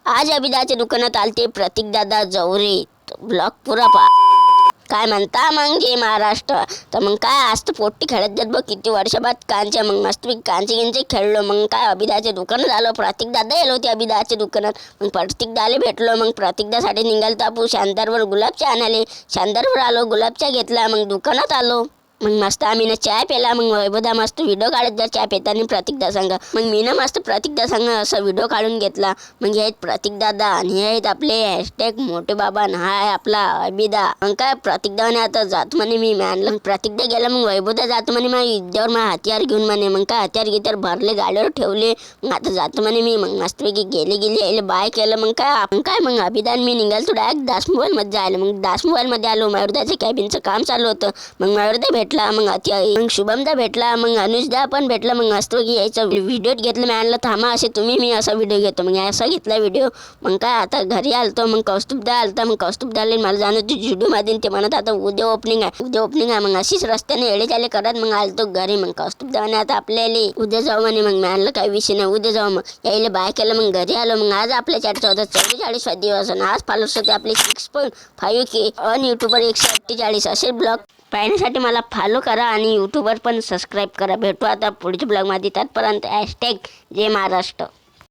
आज अभिदाच्या दुकानात आलते प्रतीक दादा जवरे ब्लॉक पुरा काय म्हणता मग जे महाराष्ट्र तर मग काय आज तर पोट्टी खेळत जात बघ किती वर्षाबाद कांच्या मग मस्त कांचे गिंचे खेळलो मग काय अभिदाच्या दुकानात आलो प्रतीक दादा येलो होते अभिदाच्या दुकानात मग प्रतीक दाले भेटलो मग प्रतीक दासाठी निघाल तापू शांतारवर गुलाबच्या आणाले शांतारवर आलो गुलाबच्या घेतला मग दुकानात आलो मग मस्त आम्ही चाय पेला मग वैभदा मस्त व्हिडिओ काढत जा चाय पेताना प्रतीकदा संग मग मी मस्त प्रतीकदा संग असं व्हिडिओ काढून घेतला मग हे आहेत प्रतीक दादा आणि हे आहेत आपले हॅशटॅग मोठे बाबा हाय आपला अभिदा मग काय प्रतीकदाने आता जातो म्हणे मी आणलं प्रतीकदा गेला मग वैभदा जातो म्हणे मग युद्धावर मग हत्यार घेऊन म्हणे मग काय हत्यार गित्यार भरले गाडीवर ठेवले मग आता जातो म्हणे मी मग मस्तपैकी गेले यायला बाय केलं मग काय मग अभिदान मी निघाल तो डायरेक्ट दास मोबाईलमध्ये जायला मग दास मोबाईलमध्ये आलो मयूरदाचं कॅबिनचं काम चालू होतं मग मयूरदा भेटला मग मग शुभमदा भेटला मग अनुजदा पण भेटला मग असतो की यायचा व्हिडिओ घेतलं मी आणलं थांबा असे तुम्ही मी असा व्हिडिओ घेतो मग असा घेतला व्हिडिओ मग काय आता घरी आलतो मग कौस्तुभदा आलता मग कौस्तुभदाला मला जाणं तू जुडूमध्ये ते म्हणत आता उद्या ओपनिंग आहे मग अशीच रस्त्याने एडे चाले करत मग आलतो घरी मग कौस्तुभदाने आता आपल्याला उद्या जाऊ म्हणे मग मी आणलं काही विषय नाही उद्या जाऊ मग यायला बाय केलं मग घरी आलो मग आज आपल्या चॅटचा होता 44 दिवस आणि आज फॉलोअर्स होते आपले 6.5K आणि यूट्यूबवर 148 असे ब्लॉग पाहण्यासाठी मला फॉलो करा आणि यूट्यूबवर पण सबस्क्राईब करा भेटू आता पुढच्या ब्लॉगमध्ये तत्पर्यंत # जय महाराष्ट्र.